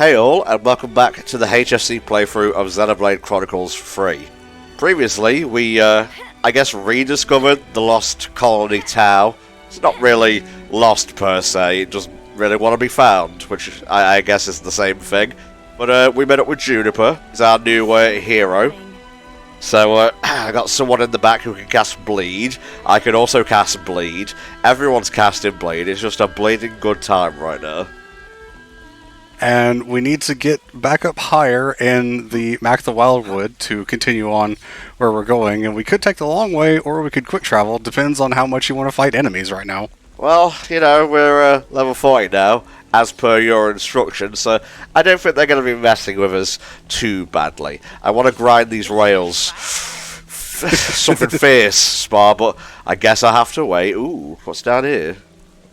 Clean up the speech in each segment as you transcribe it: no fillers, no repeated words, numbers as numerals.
Hey all, and welcome back to the HFC playthrough of Xenoblade Chronicles 3. Previously, we, I guess, rediscovered the lost colony Tau. It's not really lost per se, it doesn't really want to be found, which I guess is the same thing. But we met up with Juniper, he's our new hero. So I got someone in the back who can cast Bleed. I can also cast Bleed. Everyone's casting Bleed, it's just a bleeding good time right now. And we need to get back up higher in the Wildwood to continue on where we're going. And we could take the long way, or we could quick travel. Depends on how much you want to fight enemies right now. Well, you know, we're level 40 now, as per your instructions, so I don't think they're going to be messing with us too badly. I want to grind these rails. Something fierce, Spar, but I guess I have to wait. Ooh, what's down here?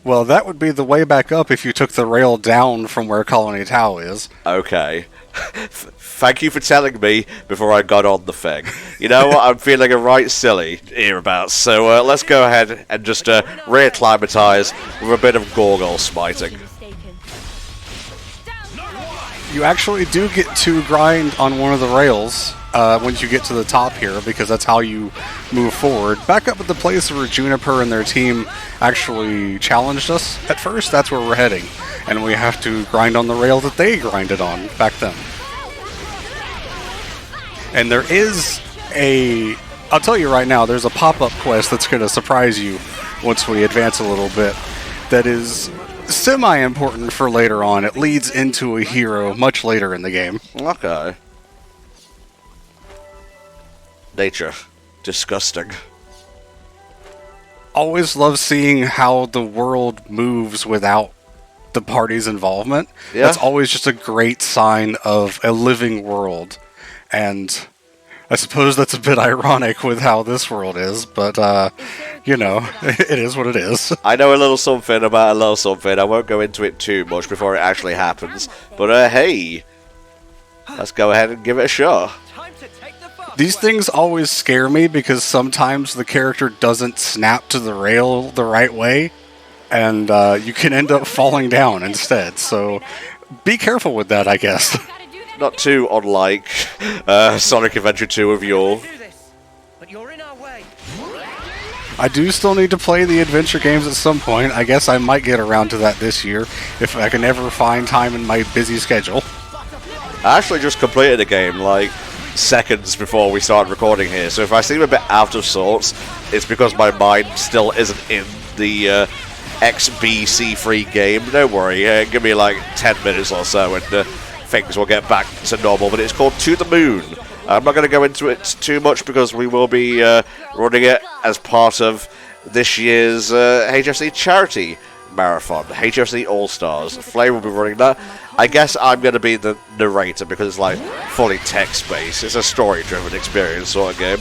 Well, that would be the way back up if you took the rail down from where Colony Tau is. Okay. Thank you for telling me before I got on the thing. You know what, I'm feeling a right silly hereabouts, so let's go ahead and just reacclimatise with a bit of Gorgle smiting. You actually do get to grind on one of the rails once you get to the top here, because that's how you move forward. Back up at the place where Juniper and their team actually challenged us at first, that's where we're heading. And we have to grind on the rail that they grinded on back then. And there is I'll tell you right now, there's a pop-up quest that's going to surprise you once we advance a little bit that is semi-important for later on. It leads into a hero much later in the game. Okay. Nature. Disgusting. Always love seeing how the world moves without the party's involvement. Yeah. That's always just a great sign of a living world. And I suppose that's a bit ironic with how this world is, but, you know, it is what it is. I know a little something about a little something. I won't go into it too much before it actually happens. But, hey, let's go ahead and give it a shot. These things always scare me because sometimes the character doesn't snap to the rail the right way, and you can end up falling down instead. So be careful with that, I guess. Not too unlike Sonic Adventure 2 of yore. I do still need to play the adventure games at some point. I guess I might get around to that this year, if I can ever find time in my busy schedule. I actually just completed the game, like, seconds before we started recording here, so if I seem a bit out of sorts, it's because my mind still isn't in the XBC3 game. Don't worry, give me like 10 minutes or so and things will get back to normal, but it's called To the Moon. I'm not going to go into it too much because we will be running it as part of this year's HFC charity marathon, HFC All-Stars. Flame will be running that. I guess I'm going to be the narrator because it's like fully text-based. It's a story-driven experience sort of game.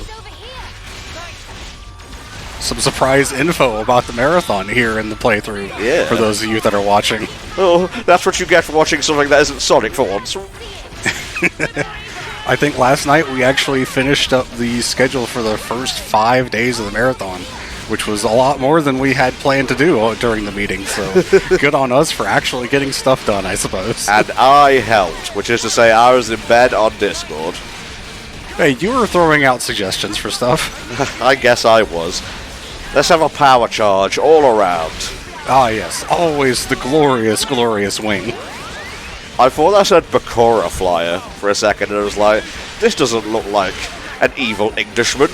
Some surprise info about the marathon here in the playthrough, yeah, for those of you that are watching. Oh, that's what you get for watching something that isn't Sonic for once. I think last night we actually finished up the schedule for the first 5 days of the marathon, which was a lot more than we had planned to do during the meeting, so good on us for actually getting stuff done, I suppose. And I helped, which is to say I was in bed on Discord. Hey, you were throwing out suggestions for stuff. I guess I was. Let's have a power charge all around. Ah yes, always the glorious, glorious wing. I thought that said Bakura Flyer for a second, and I was like, this doesn't look like an evil Englishman.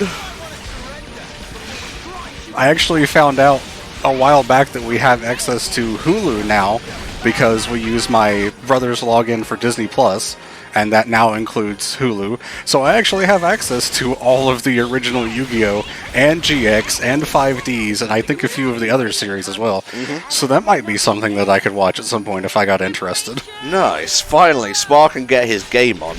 I actually found out a while back that we have access to Hulu now because we use my brother's login for Disney Plus, and that now includes Hulu. So I actually have access to all of the original Yu-Gi-Oh! And GX and 5Ds, and I think a few of the other series as well. Mm-hmm. So that might be something that I could watch at some point if I got interested. Nice. Finally, Spark can get his game on.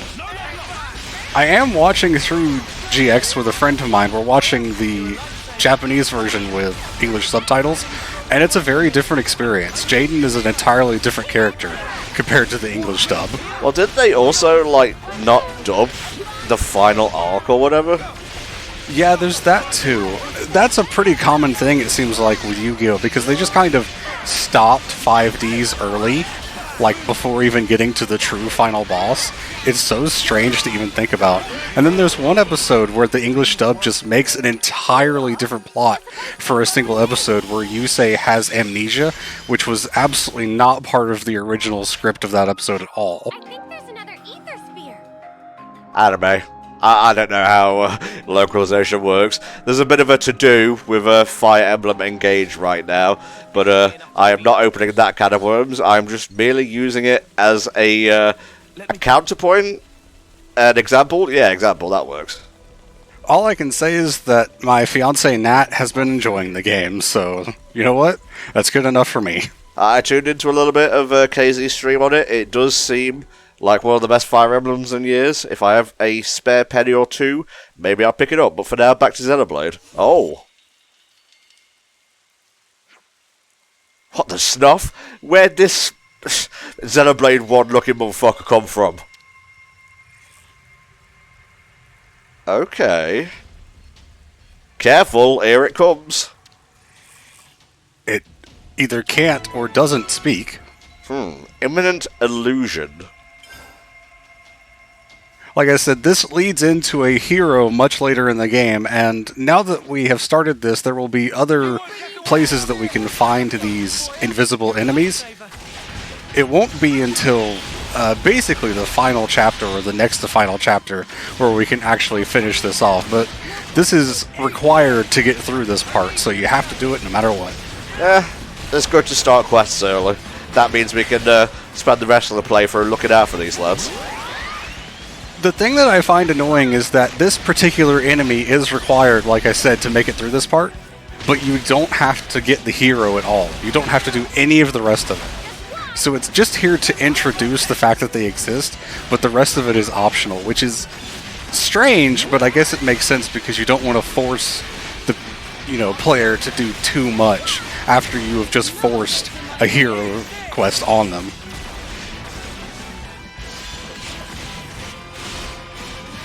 I am watching through GX with a friend of mine. We're watching the Japanese version with English subtitles, and it's a very different experience. Jaden is an entirely different character compared to the English dub. Well, did they also, like, not dub the final arc or whatever? Yeah, there's that too. That's a pretty common thing, it seems like, with Yu-Gi-Oh! Because they just kind of stopped 5Ds early like before even getting to the true final boss. It's so strange to even think about. And then there's one episode where the English dub just makes an entirely different plot for a single episode where Yusei has amnesia, which was absolutely not part of the original script of that episode at all. I think there's another ether sphere. Anime. I don't know how localization works. There's a bit of a to-do with Fire Emblem Engage right now, but I am not opening that can of worms. I'm just merely using it as a counterpoint, an example. Yeah, example, that works. All I can say is that my fiance Nat has been enjoying the game, so you know what? That's good enough for me. I tuned into a little bit of KZ's stream on it. It does seem like one of the best Fire Emblems in years. If I have a spare penny or two, maybe I'll pick it up. But for now, back to Xenoblade. Oh. What the snuff? Where'd this Xenoblade 1 looking motherfucker come from? Okay. Careful, here it comes. It either can't or doesn't speak. Imminent illusion. Like I said, this leads into a hero much later in the game, and now that we have started this, there will be other places that we can find these invisible enemies. It won't be until basically the final chapter, or the next to final chapter, where we can actually finish this off, but this is required to get through this part, so you have to do it no matter what. Yeah, it's good to start quests early. That means we can spend the rest of the playthrough looking out for these lads. The thing that I find annoying is that this particular enemy is required, like I said, to make it through this part, but you don't have to get the hero at all. You don't have to do any of the rest of it. So it's just here to introduce the fact that they exist, but the rest of it is optional, which is strange, but I guess it makes sense because you don't want to force the player to do too much after you have just forced a hero quest on them.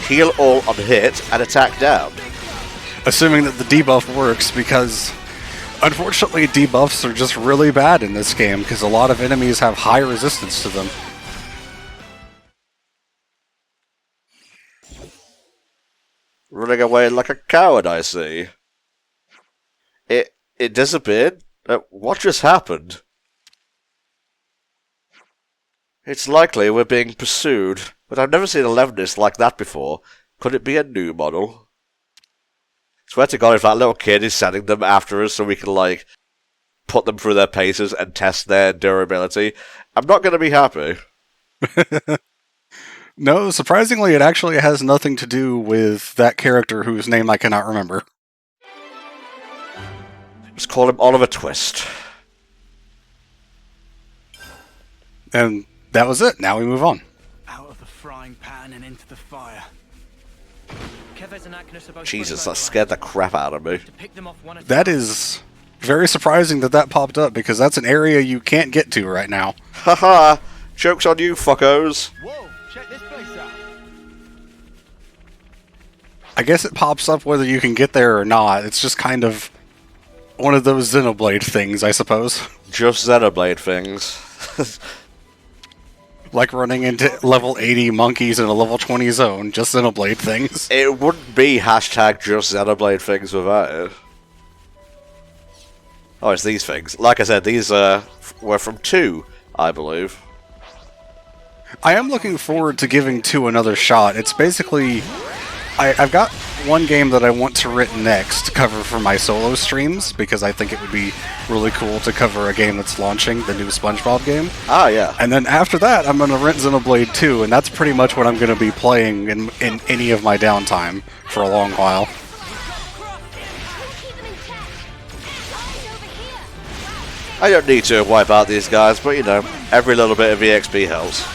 Heal all on hit and attack down. Assuming that the debuff works, because unfortunately debuffs are just really bad in this game because a lot of enemies have high resistance to them. Running away like a coward, I see. It disappeared? What just happened? It's likely we're being pursued, but I've never seen a levelness like that before. Could it be a new model? Swear to God, if that little kid is sending them after us so we can, like, put them through their paces and test their durability, I'm not going to be happy. No, surprisingly, it actually has nothing to do with that character whose name I cannot remember. Let's call him Oliver Twist. And that was it. Now we move on. Out of the frying pan and into the fire. Jesus, that scared the crap out of me. That is very surprising that popped up, because that's an area you can't get to right now. Haha! Joke's on you, fuckos. Whoa, check this place out. I guess it pops up whether you can get there or not. It's just kind of one of those Xenoblade things, I suppose. Just Xenoblade things. Like running into level 80 monkeys in a level 20 zone, just Xenoblade things. It wouldn't be hashtag just Xenoblade things without it. Oh, it's these things. Like I said, these were from 2, I believe. I am looking forward to giving 2 another shot. It's basically... I've got one game that I want to rent next to cover for my solo streams, because I think it would be really cool to cover a game that's launching, the new SpongeBob game. Ah, yeah. And then after that, I'm going to rent Xenoblade 2, and that's pretty much what I'm going to be playing in any of my downtime for a long while. I don't need to wipe out these guys, but you know, every little bit of EXP helps.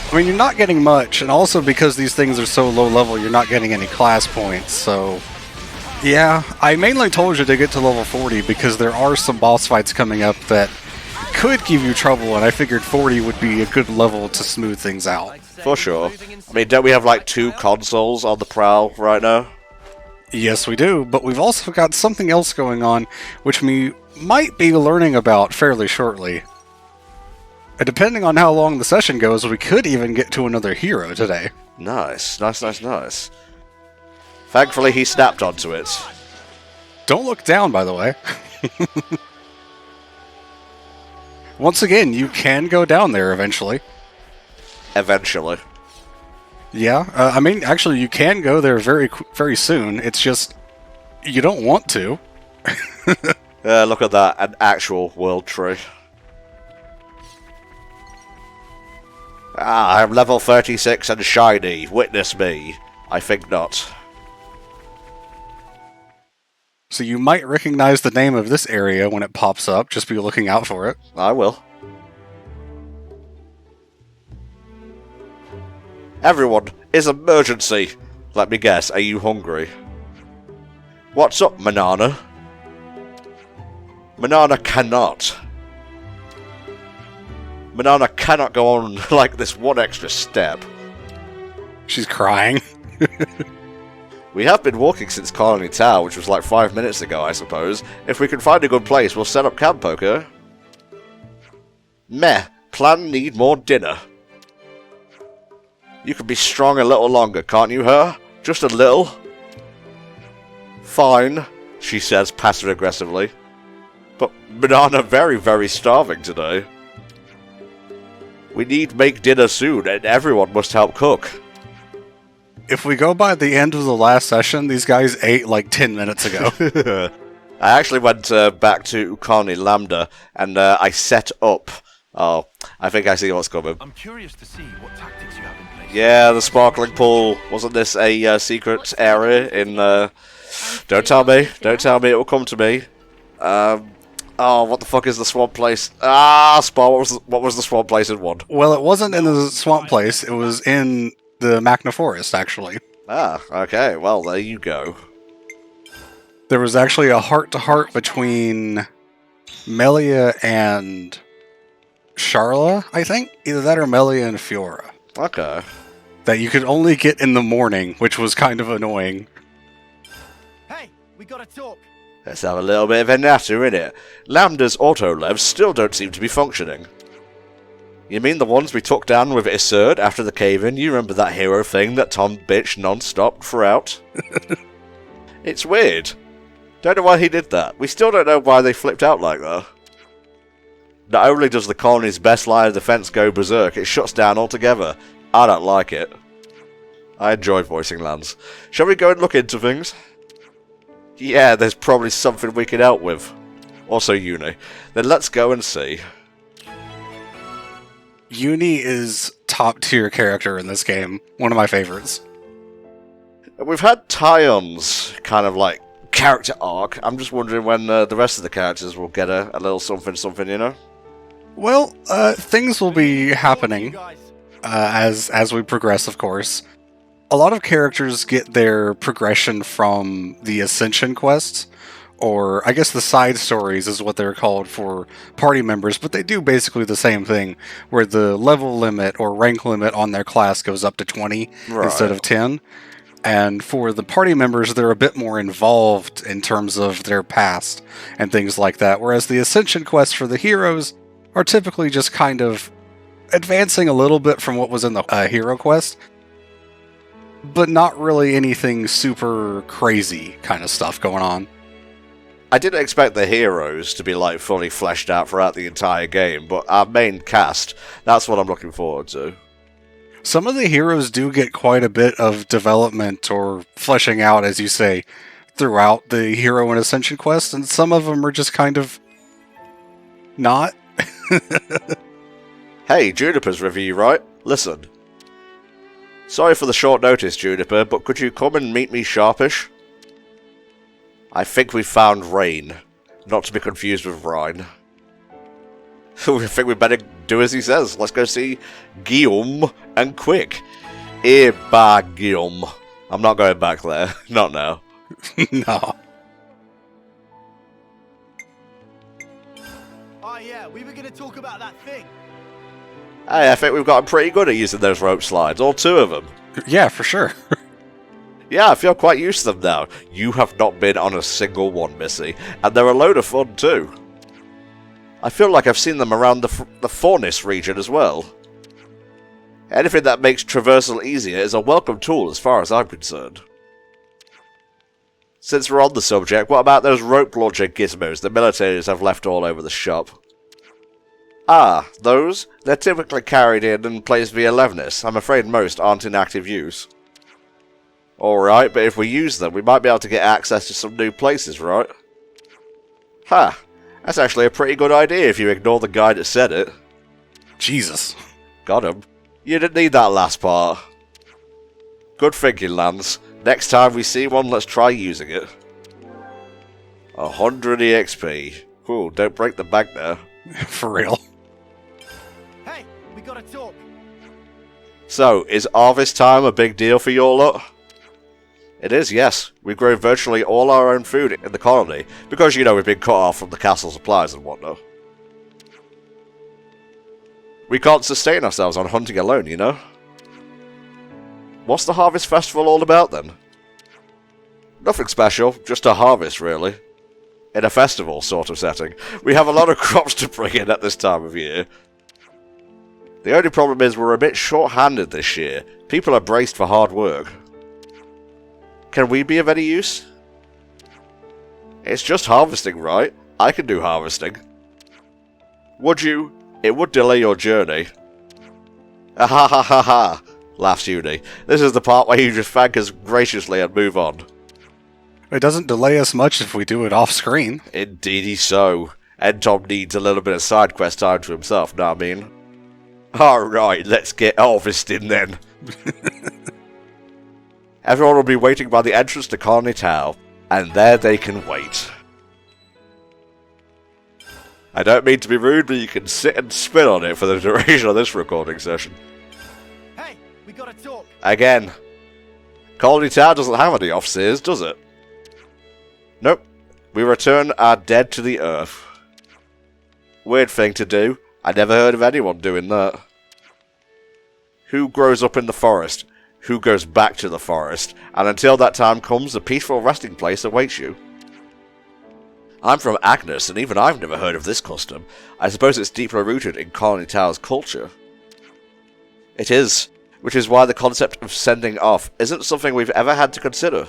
I mean, you're not getting much, and also because these things are so low level, you're not getting any class points, so... Yeah, I mainly told you to get to level 40 because there are some boss fights coming up that could give you trouble, and I figured 40 would be a good level to smooth things out. For sure. I mean, don't we have like 2 consoles on the prowl right now? Yes, we do, but we've also got something else going on, which we might be learning about fairly shortly. And depending on how long the session goes, we could even get to another hero today. Nice. Thankfully, he snapped onto it. Don't look down, by the way. Once again, you can go down there eventually. Eventually. Yeah, I mean, actually, you can go there very soon. It's just, you don't want to. Look at that, an actual world tree. Ah, I'm level 36 and shiny. Witness me. I think not. So you might recognize the name of this area when it pops up. Just be looking out for it. I will. Everyone, is emergency. Let me guess, are you hungry? What's up, Manana? Manana cannot. Manana cannot go on like this one extra step. She's crying. We have been walking since Colony Tower, which was like 5 minutes ago, I suppose. If we can find a good place, we'll set up camp, poker. Meh. Plan need more dinner. You can be strong a little longer, can't you, her? Just a little? Fine, she says passive-aggressively. But Banana very, very starving today. We need make dinner soon, and everyone must help cook. If we go by the end of the last session, these guys ate like 10 minutes ago. I actually went back to Colony Lambda, and I set up... Oh, I think I see what's coming. I'm curious to see what tactics you have in place. Yeah, the sparkling pool. Wasn't this a secret area in... Don't tell me. Don't tell me. It will come to me. Oh, what the fuck is the swamp place? Ah, Spa, what was the swamp place in 1? Well, it wasn't in the swamp place. It was in the Magna Forest, actually. Ah, okay. Well, there you go. There was actually a heart-to-heart between Melia and Charla, I think? Either that or Melia and Fiora. Okay. That you could only get in the morning, which was kind of annoying. Hey, we gotta talk. Let's have a little bit of a natter, innit? Lambda's auto-levs still don't seem to be functioning. You mean the ones we took down with Iserd after the cave-in? You remember that hero thing that Tom bitched non-stop throughout? It's weird. Don't know why he did that. We still don't know why they flipped out like that. Not only does the colony's best line of defense go berserk, it shuts down altogether. I don't like it. I enjoy voicing lands. Shall we go and look into things? Yeah, there's probably something we can help with. Also Uni. Then let's go and see. Uni is top tier character in this game. One of my favorites. We've had Tyon's kind of like character arc. I'm just wondering when the rest of the characters will get a little something, you know? Well, things will be happening as we progress, of course. A lot of characters get their progression from the Ascension quests, or I guess the side stories is what they're called for party members, but they do basically the same thing, where the level limit or rank limit on their class goes up to 20 instead of 10. And for the party members, they're a bit more involved in terms of their past and things like that, whereas the Ascension quests for the heroes are typically just kind of advancing a little bit from what was in the hero quest, but not really anything super crazy kind of stuff going on. I didn't expect the heroes to be like fully fleshed out throughout the entire game, but our main cast, that's what I'm looking forward to. Some of the heroes do get quite a bit of development or fleshing out, as you say, throughout the Hero and Ascension quest, and some of them are just kind of not. Hey, Juniper's review, right? Listen. Sorry for the short notice, Juniper, but could you come and meet me sharpish? I think we found Rain, not to be confused with Rhine. I think we better do as he says. Let's go see Guillaume and quick. Eh bah, Guillaume. I'm not going back there. Not now. No. Oh yeah, we were gonna talk about that thing. Hey, I think we've gotten pretty good at using those rope slides, all 2 of them. Yeah, for sure. Yeah, I feel quite used to them now. You have not been on a single one, Missy, and they're a load of fun too. I feel like I've seen them around the Fornis region as well. Anything that makes traversal easier is a welcome tool as far as I'm concerned. Since we're on the subject, what about those rope launcher gizmos the militaries have left all over the shop? Ah, those? They're typically carried in and placed via Levinus. I'm afraid most aren't in active use. Alright, but if we use them, we might be able to get access to some new places, right? Ha! That's actually a pretty good idea if you ignore the guy that said it. Jesus. Got him. You didn't need that last part. Good thinking, Lance. Next time we see one, let's try using it. 100 EXP. Ooh, don't break the bank there. For real. Hey, we gotta talk. So, is harvest time a big deal for your lot? It is, yes. We grow virtually all our own food in the colony, because, you know, we've been cut off from the castle supplies and whatnot. We can't sustain ourselves on hunting alone, you know? What's the Harvest Festival all about, then? Nothing special, just a harvest, really. In a festival sort of setting. We have a lot of crops to bring in at this time of year. The only problem is we're a bit short-handed this year. People are braced for hard work. Can we be of any use? It's just harvesting, right? I can do harvesting. Would you? It would delay your journey. Ah ha ha ha ha, laughs Uni. This is the part where you just thank us graciously and move on. It doesn't delay us much if we do it off-screen. Indeedy so. And Tom needs a little bit of side quest time to himself, know what I mean? Alright, let's get harvesting then. Everyone will be waiting by the entrance to Colony Tower, and there they can wait. I don't mean to be rude, but you can sit and spin on it for the duration of this recording session. Hey, we gotta talk. Again. Colony Tower doesn't have any officers, does it? Nope. We return our dead to the earth. Weird thing to do. I never heard of anyone doing that. Who grows up in the forest? Who goes back to the forest? And until that time comes, a peaceful resting place awaits you. I'm from Agnes, and even I've never heard of this custom. I suppose it's deeply rooted in Colony Tower's culture. It is, which is why the concept of sending off isn't something we've ever had to consider.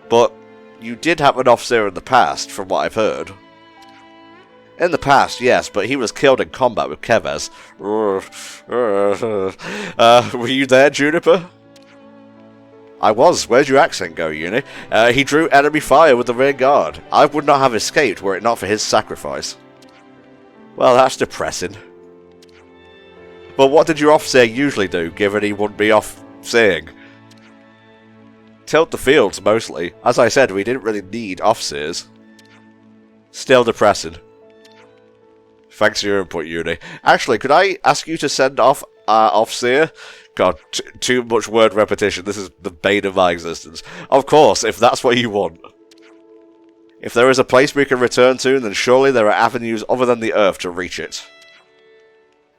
But you did have an officer in the past, from what I've heard. In the past, yes, but he was killed in combat with Kevez. Were you there, Juniper? I was. Where'd your accent go, Uni? He drew enemy fire with the rear guard. I would not have escaped were it not for his sacrifice. Well, that's depressing. But what did your officer usually do, given he wouldn't be off seeing? Tilt the fields, mostly. As I said, we didn't really need officers. Still depressing. Thanks for your input, Uni. Actually, could I ask you to send off our officer? God, too much word repetition. This is the bane of my existence. Of course, if that's what you want. If there is a place we can return to, then surely there are avenues other than the Earth to reach it.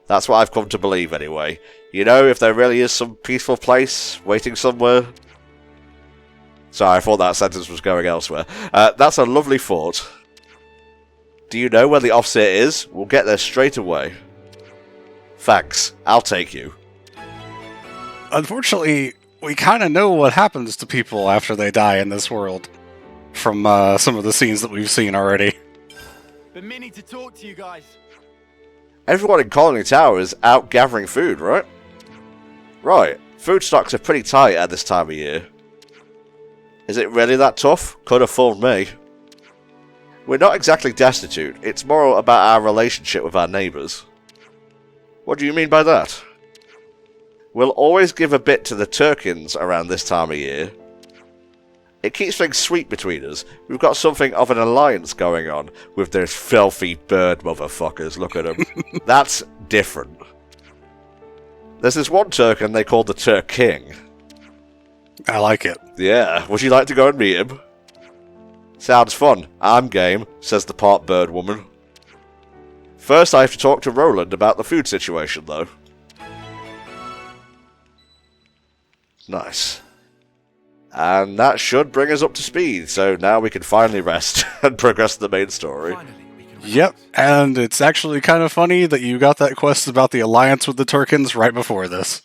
That's what I've come to believe, anyway. You know, if there really is some peaceful place waiting somewhere. Sorry, I thought that sentence was going elsewhere. That's a lovely thought. Do you know where the officer is? We'll get there straight away. Thanks. I'll take you. Unfortunately, we kind of know what happens to people after they die in this world. From some of the scenes that we've seen already. Been meaning to talk to you guys. Everyone in Colony Tower is out gathering food, right? Right. Food stocks are pretty tight at this time of year. Is it really that tough? Could have fooled me. We're not exactly destitute. It's more about our relationship with our neighbours. What do you mean by that? We'll always give a bit to the Turkins around this time of year. It keeps things sweet between us. We've got something of an alliance going on with those filthy bird motherfuckers. Look at them. That's different. There's this one Turkin they call the Turk King. I like it. Yeah, would you like to go and meet him? Sounds fun. I'm game, says the part bird woman. First I have to talk to Roland about the food situation, though. Nice. And that should bring us up to speed, so now we can finally rest and progress the main story. Finally, we can Yep, and it's actually kind of funny that you got that quest about the alliance with the Turkins right before this.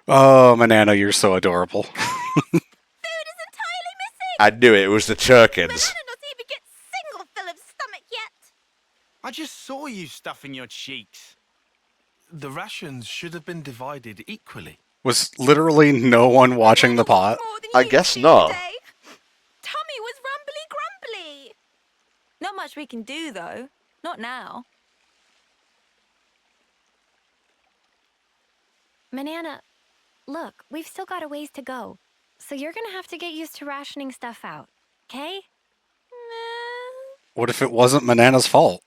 Oh, Manana, you're so adorable. Food is entirely missing! I knew it was the Turkins. Banana not even get single fill of stomach yet! I just saw you stuffing your cheeks. The rations should have been divided equally. Was literally no one watching the pot? More than I you guess two not. today. Tummy was rumbly grumbly. Not much we can do, though. Not now. Manana, look, we've still got a ways to go. So you're gonna have to get used to rationing stuff out, okay? What if it wasn't Manana's fault?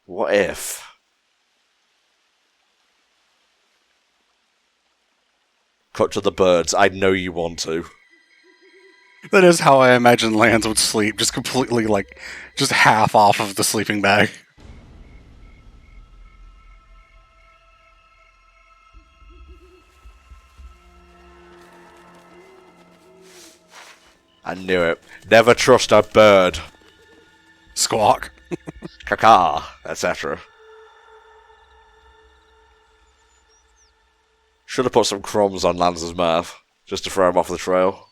What if? Cut to the birds. I know you want to. That is how I imagine Lance would sleep, just completely, just half off of the sleeping bag. I knew it. Never trust a bird. Squawk. Caca, etc. Should have put some crumbs on Lance's mouth, just to throw him off the trail.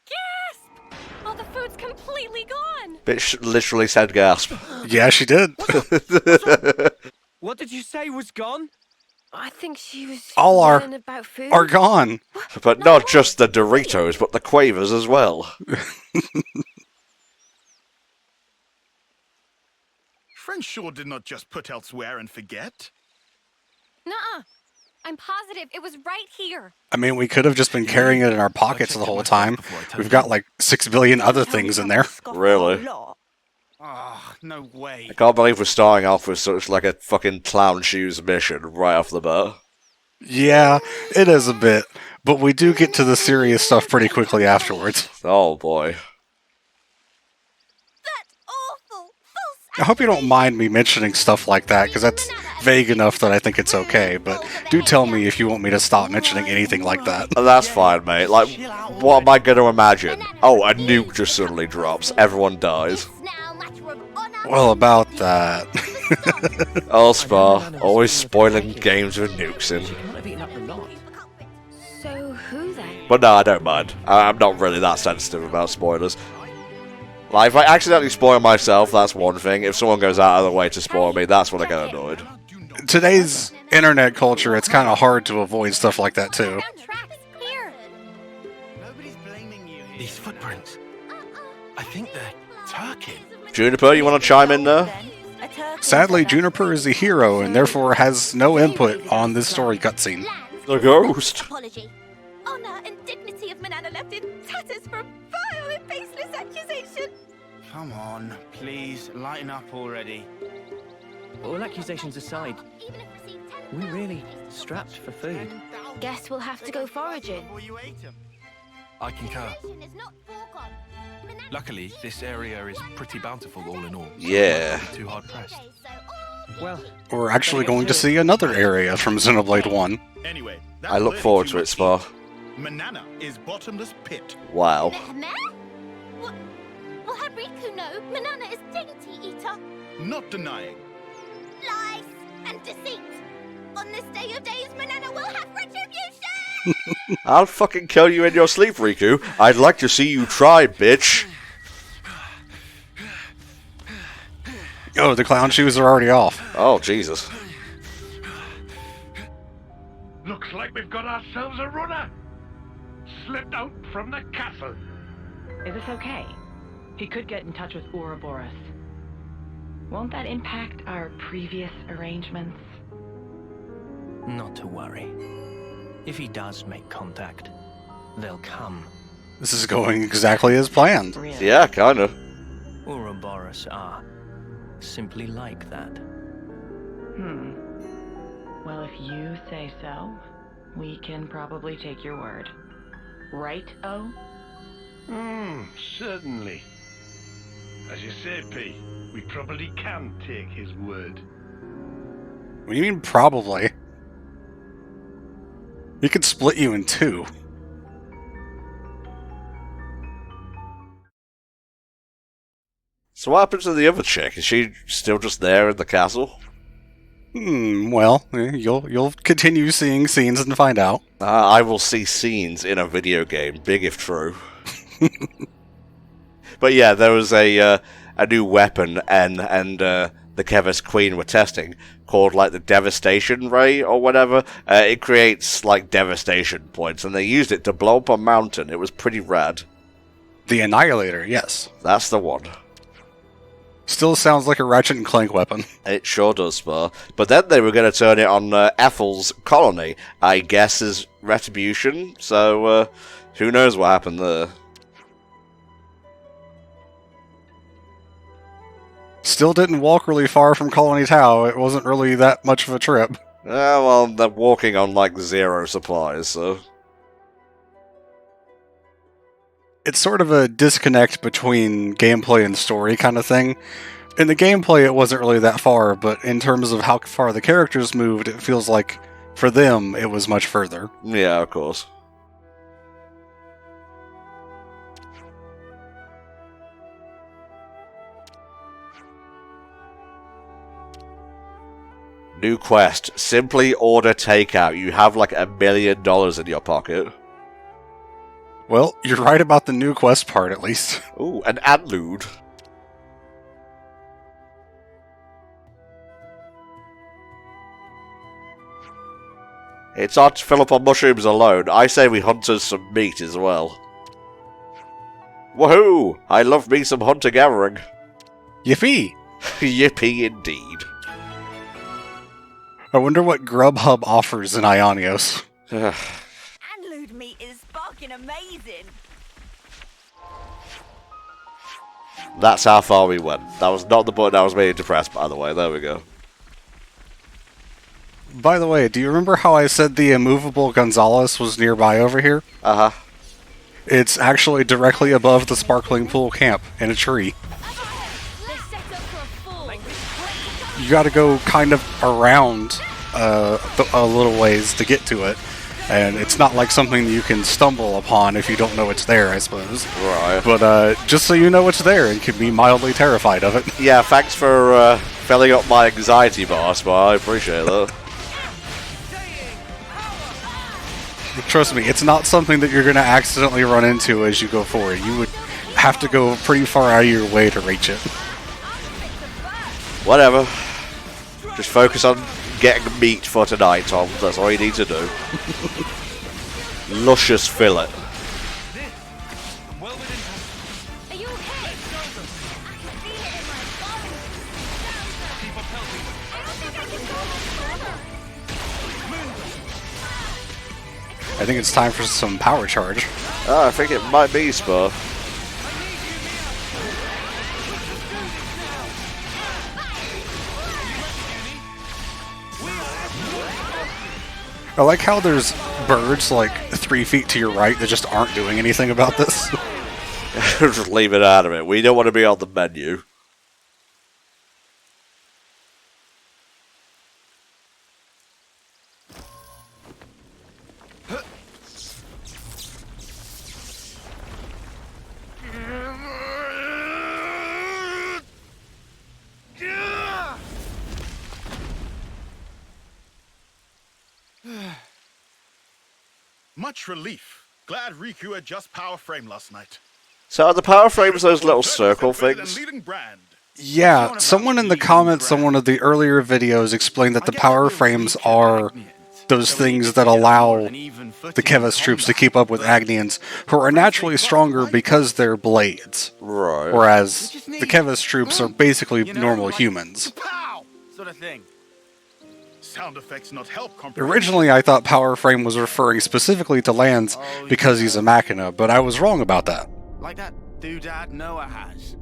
Gasp! All the food's completely gone! Bitch literally said gasp. Yeah, she did. What did you say was gone? I think she was All our- yelling about food. Are gone. But not just the Doritos, but the quavers as well. Friend sure did not just put elsewhere and forget. Nuh-uh. I'm positive it was right here. I mean, we could have just been carrying it in our pockets the whole time. We've got 6 billion other things in there. Really? Ah, no way. I can't believe we're starting off with such a fucking clown shoes mission right off the bat. Yeah, it is a bit. But we do get to the serious stuff pretty quickly afterwards. Oh boy. That awful, false I hope you don't mind me mentioning stuff like that, because that's vague enough that I think it's okay, but do tell me if you want me to stop mentioning anything like that. That's fine, mate. What am I going to imagine? Oh, a nuke just suddenly drops. Everyone dies. It's now a matter of honor. Well, about that. Oh, Spa. Always spoiling games with nukes in. So who then? But no, I don't mind. I'm not really that sensitive about spoilers. If I accidentally spoil myself, that's one thing. If someone goes out of their way to spoil me, that's when I get annoyed. Today's internet culture, it's kind of hard to avoid stuff like that, too. Found tracks here. Nobody's blaming you here. These footprints. I think they're Turkin. Juniper, you want to chime in there? Sadly, Juniper is a hero and therefore has no input on this story cutscene. The ghost. Apology. Honor and dignity of Manana left in tatters for a vile and baseless accusation. Come on, please, lighten up already. All accusations aside, Even if received 10 we're really strapped for food. Guess we'll have to go foraging. Before you ate 'em. I concur. Is not foregone. Manana- Luckily, this area is pretty bountiful all in all. Yeah. Not too hard pressed. Okay, so all Well, We're actually going to see another area from Xenoblade 1. Anyway, that I look clearly forward too to it, much Spa. heat. Manana is bottomless pit. Wow. Meh? What? Well, had Riku know Manana is dainty eater. Not denying. Lies and deceit. On this day of days, Manana will have retribution! I'll fucking kill you in your sleep, Riku. I'd like to see you try, bitch. Oh, the clown shoes are already off. Oh, Jesus. Looks like we've got ourselves a runner. Slipped out from the castle. Is this okay? He could get in touch with Ouroboros. Won't that impact our previous arrangements? not to worry. If he does make contact, they'll come. This is going exactly as planned. Really? Yeah, kinda. Ouroboros are simply like that. Well, if you say so, we can probably take your word. Right, O? Certainly. As you say, P, we probably can take his word. What do you mean, probably? He could split you in two. So what happens to the other chick? Is she still just there in the castle? Well, you'll continue seeing scenes and find out. I will see scenes in a video game, big if true. But yeah, there was a new weapon and the Kevis Queen were testing called like the Devastation Ray or whatever. It creates like devastation points, and they used it to blow up a mountain. It was pretty rad. The Annihilator, yes. That's the one. Still sounds like a Ratchet and Clank weapon. It sure does, Spur. But then they were going to turn it on Ethel's colony, I guess, as retribution. So who knows what happened there. Still didn't walk really far from Colony Tau. It wasn't really that much of a trip. Well, they're walking on like 0 supplies, so... It's sort of a disconnect between gameplay and story kind of thing. In the gameplay, it wasn't really that far, but in terms of how far the characters moved, it feels like, for them, it was much further. Yeah, of course. New quest. Simply order takeout. You have like $1 million in your pocket. Well, you're right about the new quest part, at least. Ooh, an adlude. It's hard to fill up on mushrooms alone. I say we hunt us some meat as well. Woohoo! I love me some hunter-gathering. Yippee! Yippee indeed. I wonder what Grubhub offers in Ionios. Anlude meat is fucking amazing. That's how far we went. That was not the button I was made to press, by the way. There we go. By the way, do you remember how I said the immovable Gonzalez was nearby over here? Uh-huh. It's actually directly above the Sparkling Pool camp, in a tree. You gotta go kind of around a little ways to get to it. And it's not like something you can stumble upon if you don't know it's there, I suppose. Right. But just so you know it's there and can be mildly terrified of it. Yeah, thanks for filling up my anxiety bar, Spy. I appreciate that. Trust me, it's not something that you're going to accidentally run into as you go forward. You would have to go pretty far out of your way to reach it. Whatever. Just focus on getting meat for tonight, Tom. That's all you need to do. Luscious fillet. Are you okay? I can feel it in my bones. I don't think I can go much further. I think it's time for some power charge. Oh, I think it might be Spur. I like how there's birds like 3 feet to your right that just aren't doing anything about this. Just leave it out of it. We don't want to be on the menu. Much relief. Glad Riku had just power frame last night. So are the power frames those little circle things? Leading brand. Yeah, someone in the comments on one of the earlier videos explained that the power frames are those things that allow the Kevis troops to keep up with Agnians, who are naturally stronger because they're blades. Right. Whereas the Kevis troops are basically normal humans. Pow! Sort of thing. Sound effects not help comprehension. Originally, I thought Power Frame was referring specifically to Lance because he's a Machina, but I was wrong about that. Like that doodad Noah has.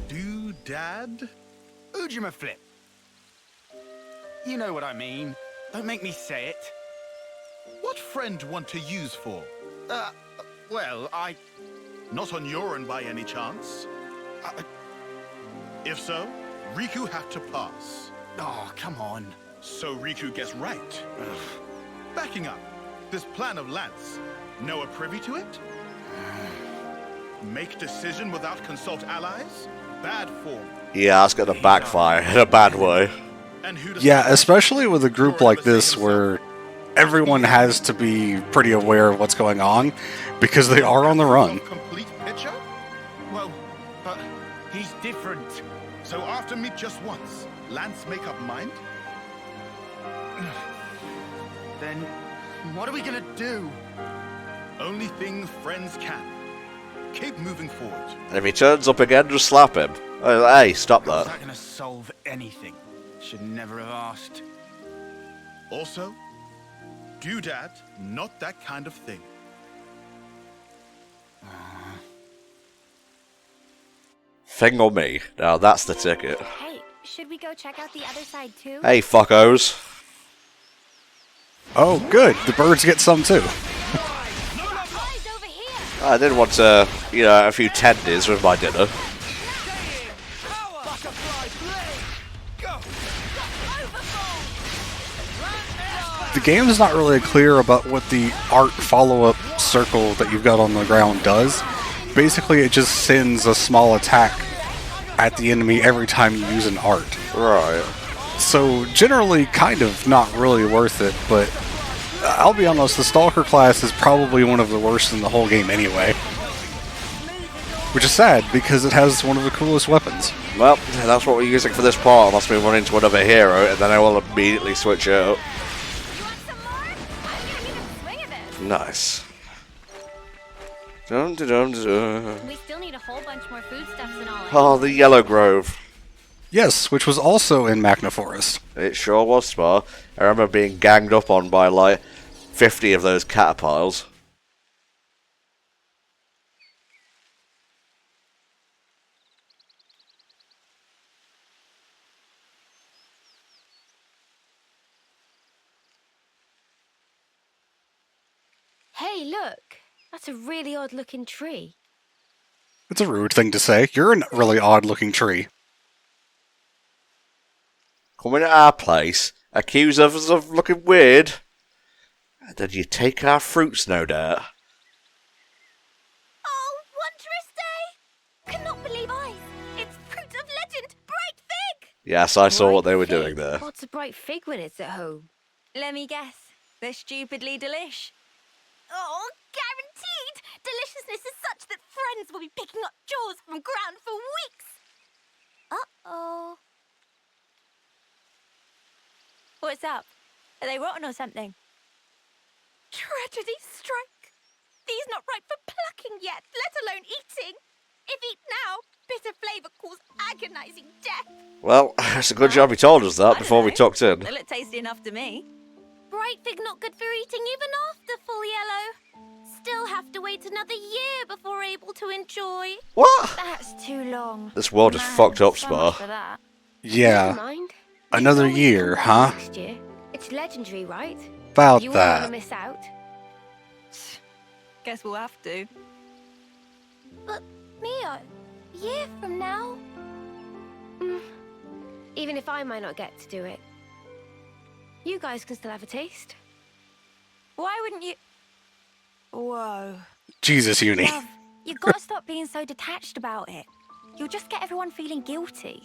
Doodad? Ujima flip. You know what I mean. Don't make me say it. What friend want to use for? Well, Not on your own by any chance? If so, Riku have to pass. Oh, come on. So Riku gets right. Backing up. This plan of Lance, Noah privy to it? Make decision without consult allies? Bad form. Yeah, that's gonna backfire in a bad way. And who Yeah, decides? especially with a group like this where everyone has to be pretty aware of what's going on because they are on the run. Complete picture? Well, but he's different. So after meet just once, Lance make up mind? Then what are we gonna do? Only thing friends can. Keep moving forward. And if he turns up again, just slap him. Hey, stop How's that. that gonna solve anything? Should never have asked. Also, doodad, not that kind of thing. Thing or me? Now that's the ticket. Hey, should we go check out the other side too? Hey, fuckos. Oh, good. The birds get some too. Eyes over here! I did want to, you know, a few tendies with my dinner. The game is not really clear about what the art follow-up circle that you've got on the ground does. Basically, it just sends a small attack at the enemy every time you use an art. Right. So, generally, kind of not really worth it, but I'll be honest, the Stalker class is probably one of the worst in the whole game anyway. Which is sad, because it has one of the coolest weapons. Well, that's what we're using for this part, unless we run into another hero, and then I will immediately switch it up. You want some more? I'm gonna get a swing of it. Nice. Dum, da, dum, da. We still need a whole bunch more foodstuffs and all. Oh, the Yellow Grove. Yes, which was also in Magna Forest. It sure was, Spar. I remember being ganged up on by like 50 of those caterpillars. Hey, look! That's a really odd-looking tree. It's a rude thing to say. You're a really odd-looking tree. Come into our place, accuse us of looking weird, and then you take our fruits, no doubt. Oh, wondrous day! Cannot believe eyes! It's fruit of legend, bright fig! Yes, I saw what they were Bright doing fig? there. What's a bright fig when it's at home? Let me guess. They're stupidly delish. Oh, guaranteed! Deliciousness is such that friends will be picking up jaws from ground for weeks! Uh-oh. What's up? Are they rotten or something? Tragedy strike! These not ripe for plucking yet, let alone eating! If eat now, bitter flavour cause agonizing death! Well, it's a good job he told us I that don't before we know. tucked in. They look tasty enough to me. Bright fig not good for eating even after full yellow. Still have to wait another year before able to enjoy. What? That's too long. This world is Man, fucked up, so Spar. much for that. Never Yeah, mind. another It's always year, come huh? Next year. It's legendary, right? About You wouldn't want to that. miss out. Guess we'll have to. But Mia, a year from now. Even if I might not get to do it, you guys can still have a taste. Why wouldn't you? Whoa. Jesus, Uni. Love, you've got to stop being so detached about it. You'll just get everyone feeling guilty.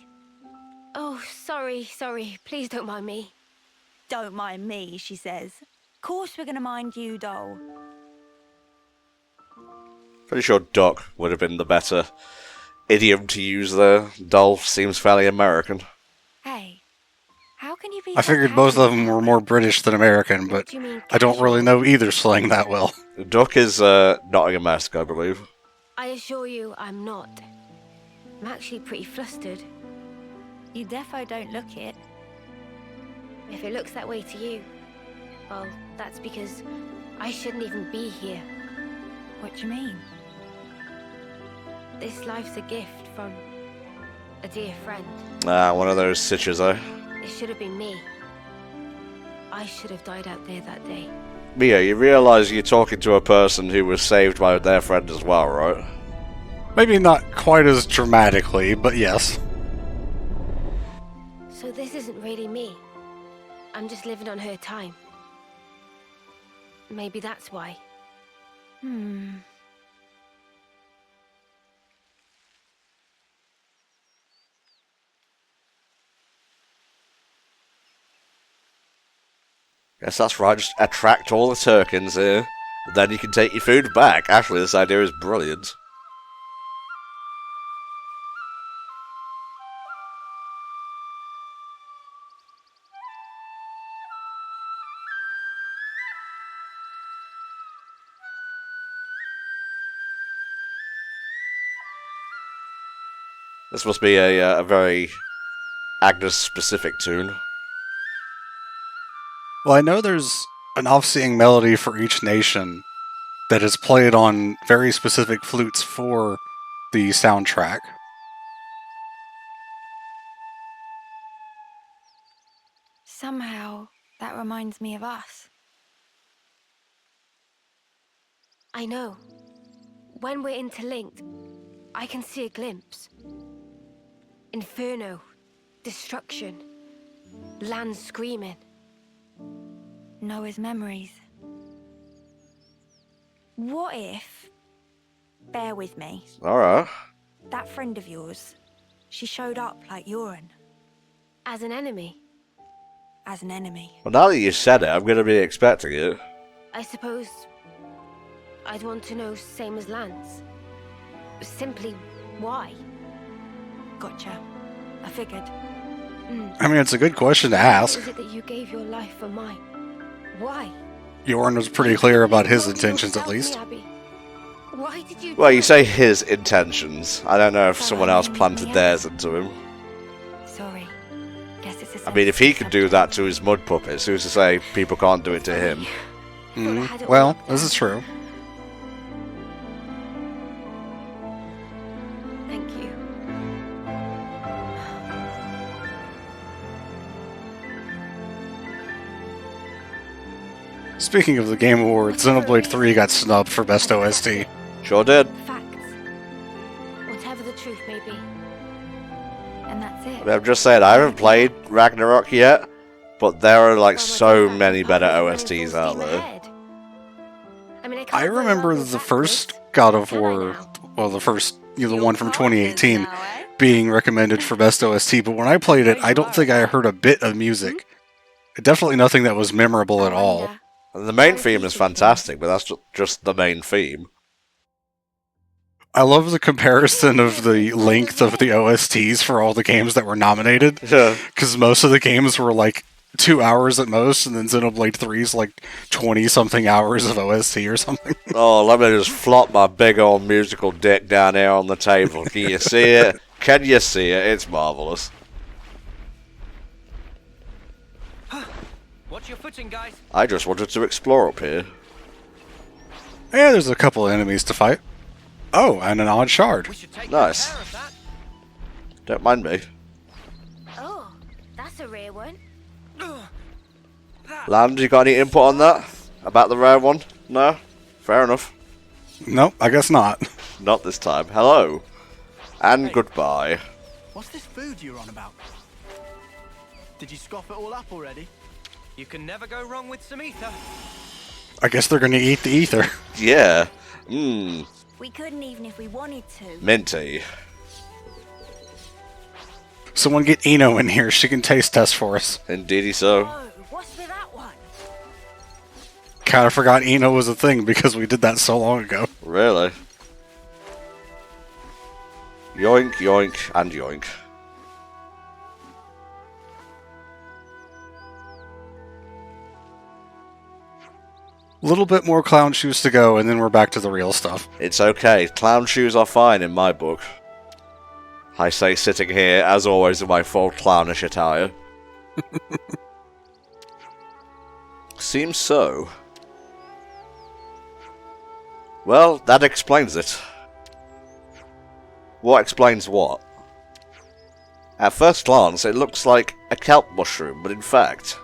Oh, sorry. Please don't mind me. Don't mind me, she says. Of course we're going to mind you, doll. Pretty sure duck would have been the better idiom to use there. Dolph seems fairly American. Hey, how can you be I so figured both of them casual were more British than American, What but do you mean, I don't really casual? know either slang that well. Duck is Nottinghamesque, I believe. I assure you, I'm not. I'm actually pretty flustered. You defo don't look it. If it looks that way to you, well, that's because I shouldn't even be here. What do you mean? This life's a gift from a dear friend. Ah, one of those stitches, eh? It should have been me. I should have died out there that day. Mia, you realise you're talking to a person who was saved by their friend as well, right? Maybe not quite as dramatically, but yes. So this isn't really me. I'm just living on her time. Maybe that's why. Guess that's right, just attract all the Turkins here. Then you can take your food back. Actually, this idea is brilliant. This must be a very Agnes-specific tune. Well, I know there's an off-seeing melody for each nation that is played on very specific flutes for the soundtrack. Somehow, that reminds me of us. I know. When we're interlinked, I can see a glimpse. Inferno, destruction, land screaming. Noah's memories. What if, bear with me, Alright. that friend of yours, she showed up like Yoren, As an enemy, as an enemy? Well, now that you said it, I'm going to be expecting it. I suppose I'd want to know same as Lance. Simply why? Gotcha. I figured. I mean, it's a good question to ask. Is it that you gave your life for mine? Why? Yoren was pretty clear about his intentions, at least. Why did you? Well, you say his intentions. I don't know if someone else planted theirs into him. Sorry. Guess it's a I mean, if he could do that to his mud puppets, who's to say people can't do it to him? Well, this is true. Thank you. Speaking of the Game Awards, Xenoblade 3 got snubbed for Best OST. Sure did. Facts. Whatever the truth may be. And that's it. I'm just saying, I haven't played Ragnarok yet, but there are like so many better OSTs out there. I remember the first God of War, well, the first, the one from 2018, being recommended for Best OST, but when I played it, I don't think I heard a bit of music. Definitely nothing that was memorable at all. The main theme is fantastic, but that's just the main theme. I love the comparison of the length of the OSTs for all the games that were nominated. Because most of the games were like 2 hours at most, and then Xenoblade 3 is like 20-something hours of OST or something. Oh, let me just flop my big old musical dick down here on the table. Can you see it? Can you see it? It's marvellous. Watch your footing, guys. I just wanted to explore up here. Yeah, there's a couple enemies to fight. Oh, and an odd shard. Nice. Don't mind me. Oh, that's a rare one. Land, you got any input on that? About the rare one? No? Fair enough. Nope, I guess not. Not this time. Hello. And goodbye. What's this food you're on about? Did you scoff it all up already? You can never go wrong with some ether. I guess they're gonna eat the ether. Yeah. Mmm. We couldn't even if we wanted to. Minty. Someone get Eno in here, she can taste test for us. Indeedy so. Oh, what's with that one? Kinda forgot Eno was a thing because we did that so long ago. Really? Yoink, yoink, and yoink. A little bit more clown shoes to go, and then we're back to the real stuff. It's okay. Clown shoes are fine in my book. I say sitting here, as always, in my full clownish attire. Seems so. Well, that explains it. What explains what? At first glance, it looks like a kelp mushroom, but in fact,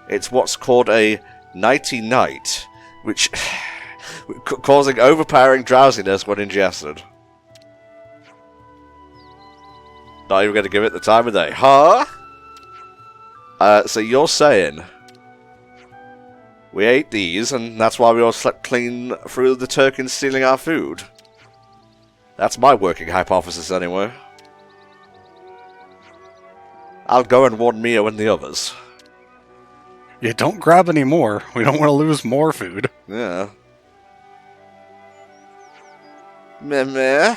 it's what's called a nighty night, which causing overpowering drowsiness when ingested. Not even going to give it the time of day. Huh? So you're saying We ate these, and that's why we all slept clean through the Turkins stealing our food. That's my working hypothesis, anyway. I'll go and warn Mio and the others. Yeah, don't grab any more. We don't want to lose more food. Yeah. Meh.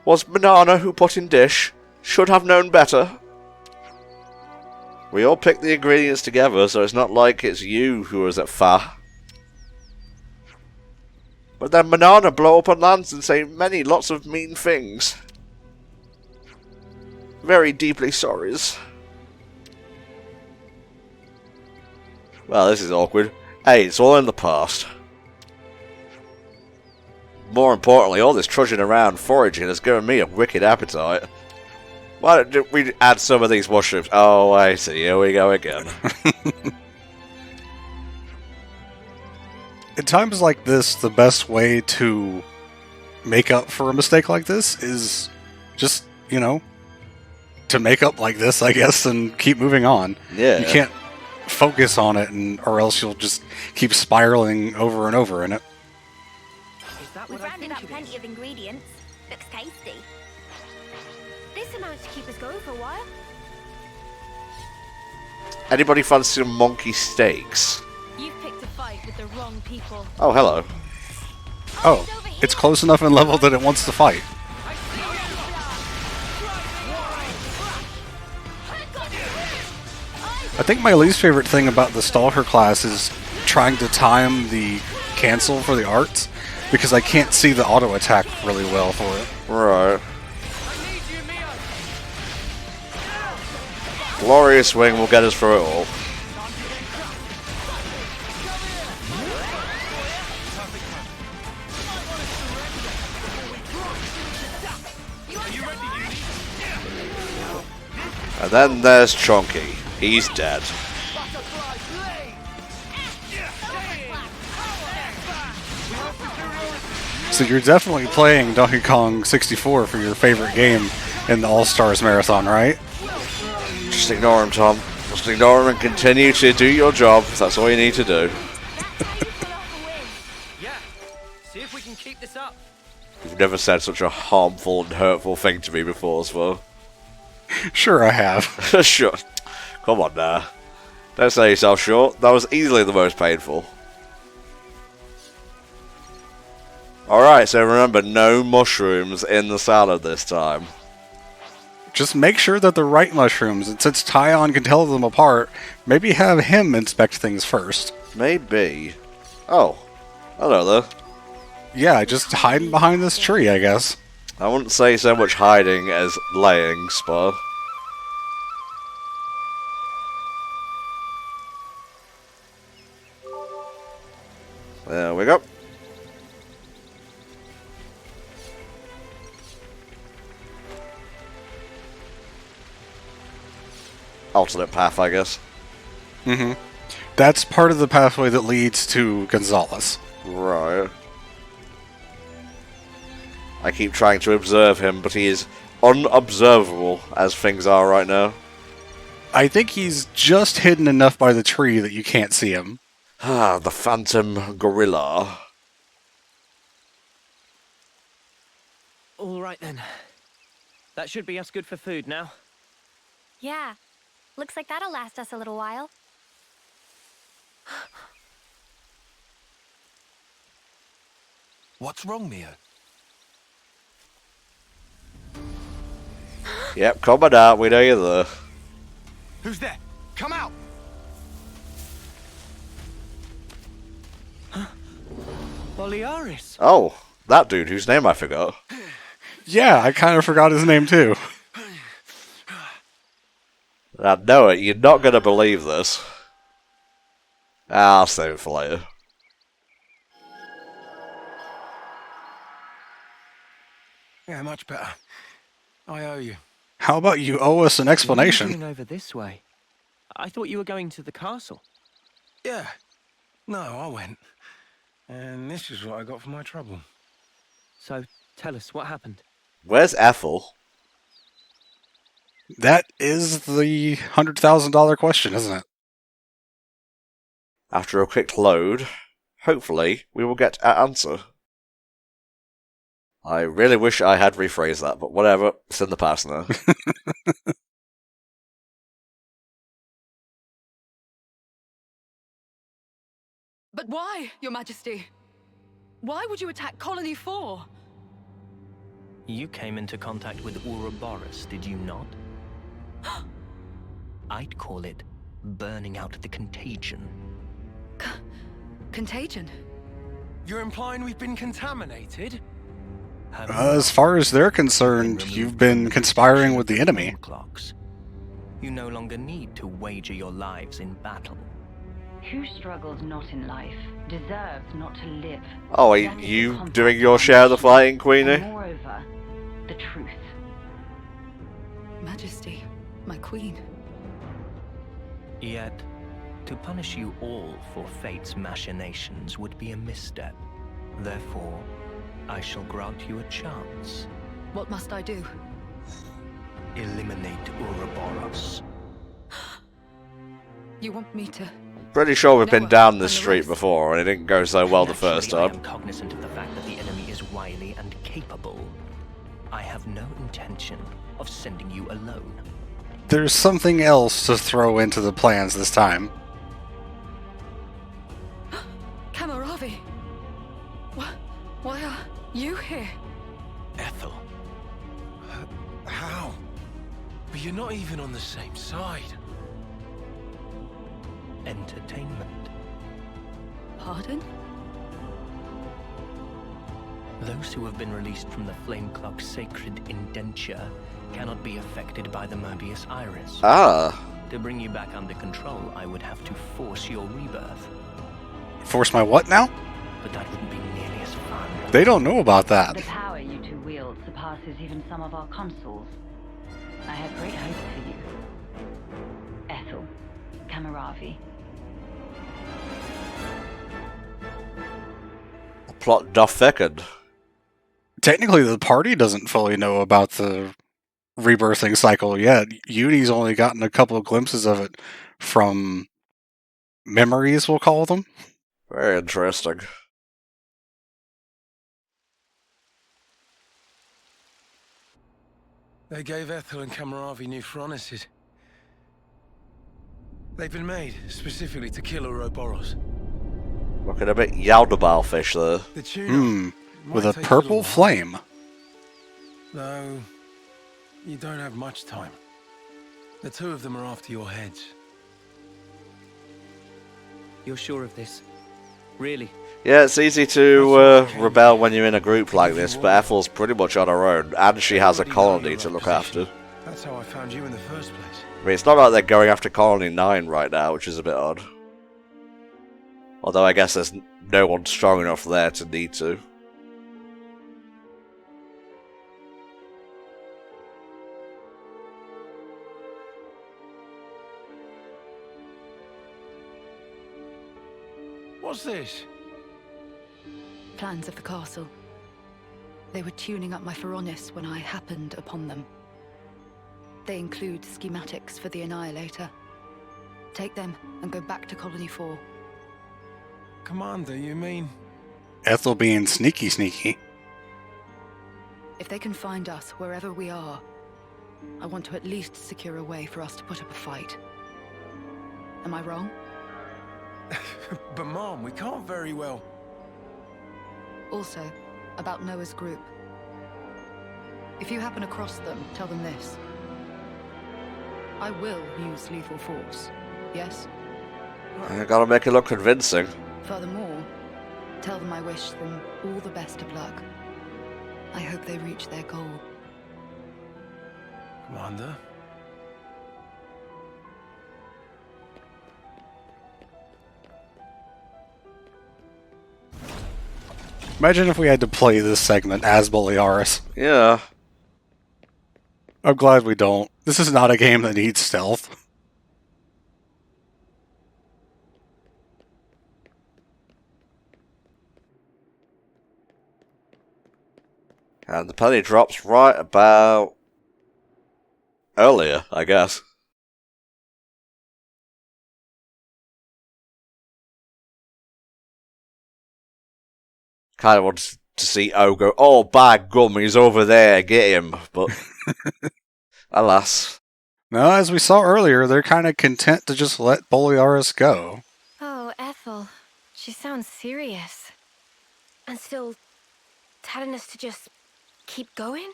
Was banana who put in dish? Should have known better. We all picked the ingredients together, so it's not like it's you who was at fa. But then banana blow up on lands and say lots of mean things. Very deeply sorries. Well, this is awkward. Hey, it's all in the past. More importantly, all this trudging around foraging has given me a wicked appetite. Why don't we add some of these mushrooms? Oh, I see. Here we go again. At times like this, the best way to make up for a mistake like this is just, you know, to make up like this, I guess, and keep moving on. Yeah. You can't focus on it, or else you'll just keep spiraling over and over in it. We've rounded up plenty of ingredients. Looks tasty. This amounts to keep us going for a while. Anybody fancy some monkey steaks? You've picked a fight with the wrong people. Oh, hello. Oh, it's close enough in level that it wants to fight. I think my least favorite thing about the Stalker class is trying to time the cancel for the arts, because I can't see the auto attack really well for it. Right. Glorious Wing will get us through it all. And then there's Chonky. He's dead. So you're definitely playing Donkey Kong 64 for your favorite game in the All-Stars Marathon, right? Just ignore him, Tom. Just ignore him and continue to do your job. That's all you need to do. Yeah. See if we can keep this up. You've never said such a harmful and hurtful thing to me before as well. Sure I have. Sure. Come on now. Don't sell yourself short. That was easily the most painful. Alright, so remember, no mushrooms in the salad this time. Just make sure that the right mushrooms, and since Tyon can tell them apart, maybe have him inspect things first. Maybe. Oh. Hello there. Yeah, just hiding behind this tree, I guess. I wouldn't say so much hiding as laying, Spar. There we go. Alternate path, I guess. Mm-hmm. That's part of the pathway that leads to Gonzalez. Right. I keep trying to observe him, but he is unobservable as things are right now. I think he's just hidden enough by the tree that you can't see him. Ah, the Phantom Gorilla. All right then. That should be us good for food now. Yeah. Looks like that'll last us a little while. What's wrong, Mio? Yep, come on out, we know you're there. Who's there? Come out! Oliaris. Oh, that dude whose name I forgot. Yeah, I kind of forgot his name too. I know it, you're not going to believe this. I'll save it for later. Yeah, much better. I owe you. How about you owe us an What are you explanation? doing over this way? I thought you were going to the castle. Yeah. No, I went. And this is what I got for my trouble. So tell us what happened. Where's Ethel? That is the $100,000 question, isn't it? After a quick load, hopefully we will get an answer. I really wish I had rephrased that, but whatever, it's in the past now. But why, Your Majesty? Why would you attack Colony 4? You came into contact with Ouroboros, did you not? I'd call it burning out the contagion. Contagion? You're implying we've been contaminated? As far as they're concerned, you've been conspiring with the enemy. Clocks. You no longer need to wager your lives in battle. Who struggles not in life deserves not to live. Oh, are you doing your share of the fighting, Queenie? And moreover, the truth. Majesty, my queen. Yet, to punish you all for fate's machinations would be a misstep. Therefore, I shall grant you a chance. What must I do? Eliminate Ouroboros. You want me to... Pretty sure we've been down this street before, and it didn't go so well the first Naturally, I time. am cognizant of the fact that the enemy is wily and capable. I have no intention of sending you alone. There's something else to throw into the plans this time. Kamaravi! Why are you here? Ethel. How? But you're not even on the same side. Entertainment. Pardon? Those who have been released from the Flame Clock's sacred indenture cannot be affected by the Mobius Iris. Ah. To bring you back under control, I would have to force your rebirth. Force my what now? But that wouldn't be nearly as fun. They don't know about that. The power you two wield surpasses even some of our consuls. I have great hope for you. Ethel, Kamaravi. Plot doth thicken. Technically, the party doesn't fully know about the rebirthing cycle yet. Uni's only gotten a couple of glimpses of it from memories, we'll call them. Very interesting. They gave Ethel and Kamaravi new furnaces. They've been made specifically to kill Ouroboros. Looking a bit Yaldabaoth fish there. The tuna With a might take purple little while. flame. No, you don't have much time. The two of them are after your heads. You're sure of this? Really? Yeah, it's easy to rebel when you're in a group like this, but Ethel's pretty much on her own, and she has a colony to look after. That's how I found you in the first place. I mean, it's not like they're going after Colony 9 right now, which is a bit odd. Although I guess there's no one strong enough there to need to. What's this? Plans of the castle. They were tuning up my Feronis when I happened upon them. They include schematics for the Annihilator. Take them and go back to Colony 4. Commander, you mean? Ethel being sneaky. If they can find us wherever we are, I want to at least secure a way for us to put up a fight. Am I wrong? But Mom, we can't very well. Also, about Noah's group. If you happen across them, tell them this. I will use lethal force, yes? I gotta make it look convincing. Furthermore, tell them I wish them all the best of luck. I hope they reach their goal. Commander? Imagine if we had to play this segment as Boliaris. Yeah. I'm glad we don't. This is not a game that needs stealth. And the penny drops right about earlier, I guess. Kind of wanted to see O go, oh, by gum, he's over there, get him. But, alas. No, as we saw earlier, they're kind of content to just let Borealis go. Oh, Ethel. She sounds serious. And still telling us to just keep going?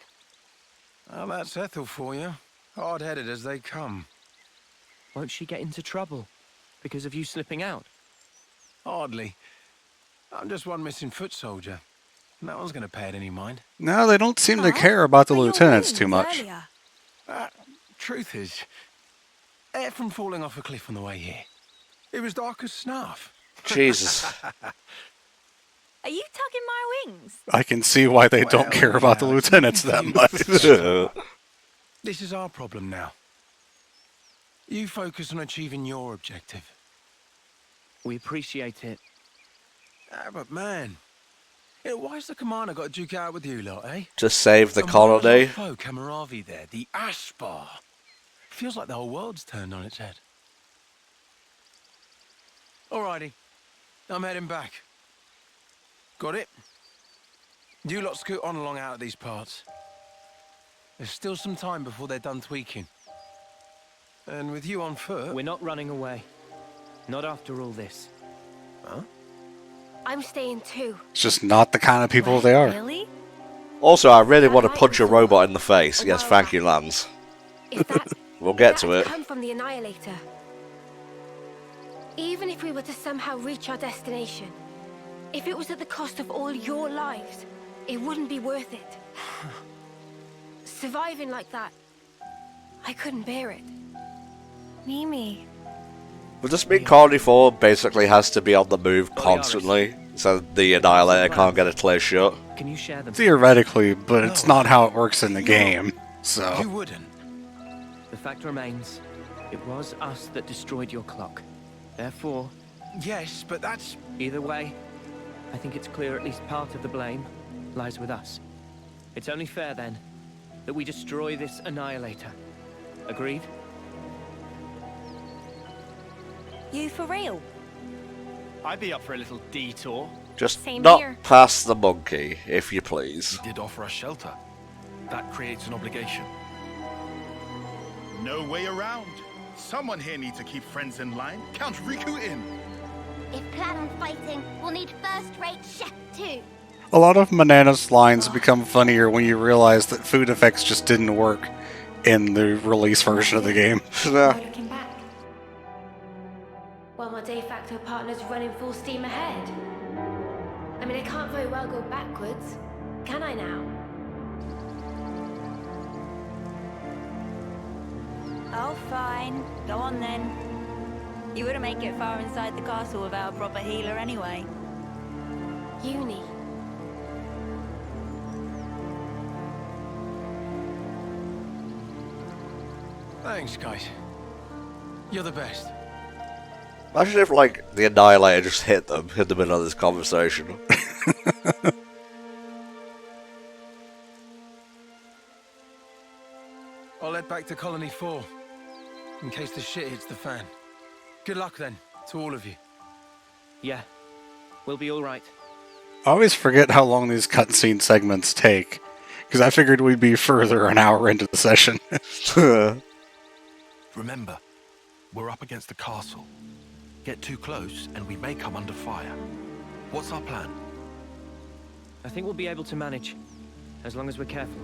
Well, that's Ethel for you. Hard-headed as they come. Won't she get into trouble because of you slipping out? Hardly. I'm just one missing foot soldier. No one's going to pay it any mind. No, they don't seem to care about the lieutenants too much. Truth is, from falling off a cliff on the way here. It was dark as snuff. Jesus. Are you tugging my wings? I can see why they don't care about the lieutenants that much. This is our problem now. You focus on achieving your objective. We appreciate it. But man, why's the commander got to duke out with you lot, eh? To save the And colony. why is our foe Camaravi there, the Ashbar? Feels like the whole world's turned on its head. Alrighty, I'm heading back. Got it? You lot scoot on along out of these parts. There's still some time before they're done tweaking. And with you on foot... We're not running away. Not after all this. Huh? I'm staying too. It's just not the kind of people they are. Really? Also, I really want to punch a robot in the face. Yes, thank you, Lance. We'll get to it. Come from the Annihilator. Even if we were to somehow reach our destination, if it was at the cost of all your lives, it wouldn't be worth it. Surviving like that, I couldn't bear it. Mimi. But does mean Colony 4 basically has to be on the move constantly, so the Annihilator can't get a clear shot? Can you share them? Theoretically, but it's not how it works in the game, so... You wouldn't. The fact remains, it was us that destroyed your clock. Therefore... Yes, but that's... Either way, I think it's clear at least part of the blame lies with us. It's only fair, then, that we destroy this Annihilator. Agreed? You for real? I'd be up for a little detour. Just Same not here. past the monkey, if you please. He did offer us shelter. That creates an obligation. No way around. Someone here needs to keep friends in line. Count Riku in. If plan on fighting, we'll need first-rate chef too. A lot of Machinations lines become funnier when you realize that food effects just didn't work in the release version of the game. Looking back. While my de facto partner's running full steam ahead. I mean, I can't very well go backwards, can I now? Oh, fine. Go on then. You wouldn't make it far inside the castle without a proper healer anyway. Uni. Thanks, guys. You're the best. Imagine if, like, the Annihilator just hit them in the middle of this conversation. I'll head back to Colony 4, in case the shit hits the fan. Good luck, then, to all of you. Yeah, we'll be alright. I always forget how long these cutscene segments take, because I figured we'd be further an hour into the session. Remember, we're up against the castle. Get too close and we may come under fire. What's our plan? I think we'll be able to manage, as long as we're careful.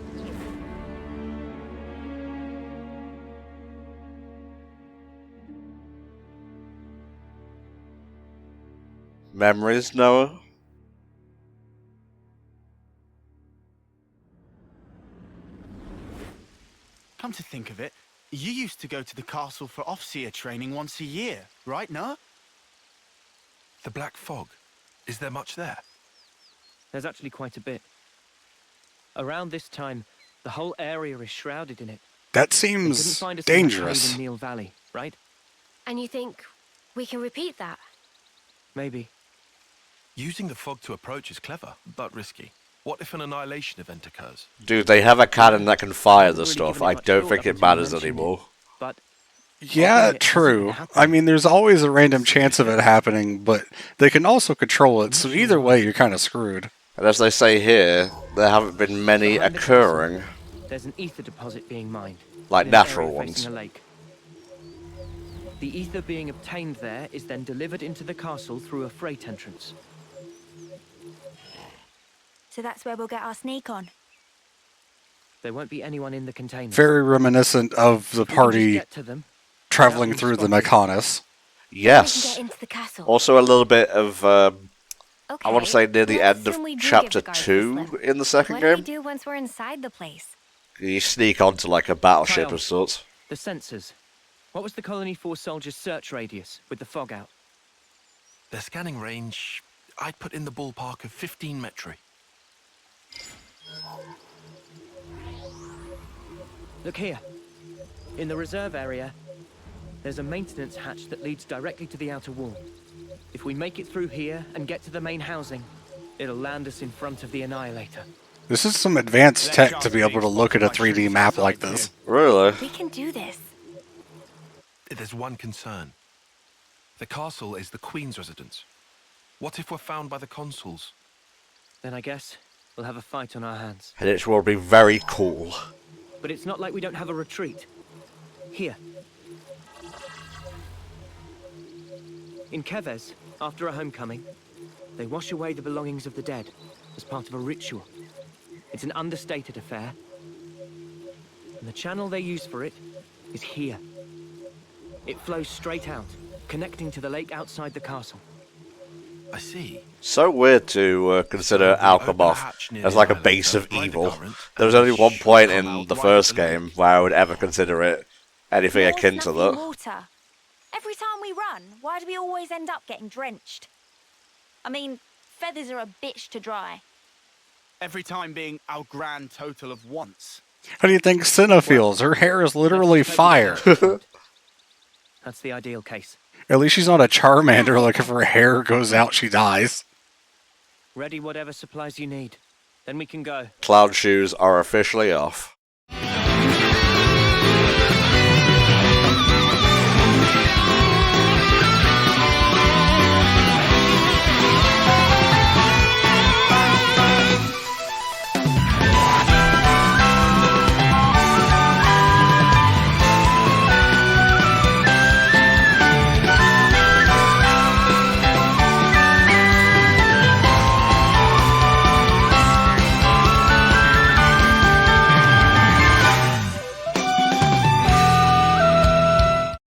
Memories, Noah? Come to think of it, you used to go to the castle for off-seer training once a year, right, Noah? The Black Fog. Is there much there? There's actually quite a bit. Around this time, the whole area is shrouded in it. That They couldn't seems find us dangerous. in Neil Valley, right? And you think we can repeat that? Maybe. Using the fog to approach is clever, but risky. What if an annihilation event occurs? Dude, they have a cannon that can fire the Really stuff. given it I much don't thought think up it until you matters mentioned anymore. But Yeah, often it true. doesn't happen. I mean, there's always a random chance of it happening, but they can also control it, so either way, you're kind of screwed. And as they say here, there haven't been many Behind the occurring, castle, there's an ether deposit being mined. like in an natural area ones. facing a lake. The ether being obtained there is then delivered into the castle through a freight entrance. So that's where we'll get our sneak on. There won't be anyone in the containers. Very reminiscent of the If we can just party get to them, traveling without through the being spotted. Mechanis. Yes. Get into the castle. Also a little bit of, I want to say near the let's end of assume we do chapter give the guards a 2 slip. in the second What do we game. do once we're inside the place? You sneak onto like a battleship Kyle. of sorts. The sensors. What was the Colony 4 soldiers' search radius with the fog out? Their scanning range, I'd put in the ballpark of 15 metri. Look here. In the reserve area, there's a maintenance hatch that leads directly to the outer wall. If we make it through here and get to the main housing, it'll land us in front of the Annihilator. This is some advanced tech to be able to look at a 3D map like this. Really? We can do this. There's one concern. The castle is the Queen's residence. What if we're found by the consuls? Then I guess we'll have a fight on our hands. And it will be very cool. But it's not like we don't have a retreat. Here. In Keves, after a homecoming, they wash away the belongings of the dead as part of a ritual. It's an understated affair. And the channel they use for it is here. It flows straight out, connecting to the lake outside the castle. I see. So weird to consider Alchemoth as like a base of evil. There was only one point in the first game where I would ever consider it anything More akin to snuffy that. water. Every time we run, why do we always end up getting drenched? I mean, feathers are a bitch to dry. Every time being our grand total of once. How do you think Senna feels? Her hair is literally fire. That's the ideal case. At least she's not a Charmander, like if her hair goes out, she dies. Ready whatever supplies you need. Then we can go. Cloud shoes are officially off.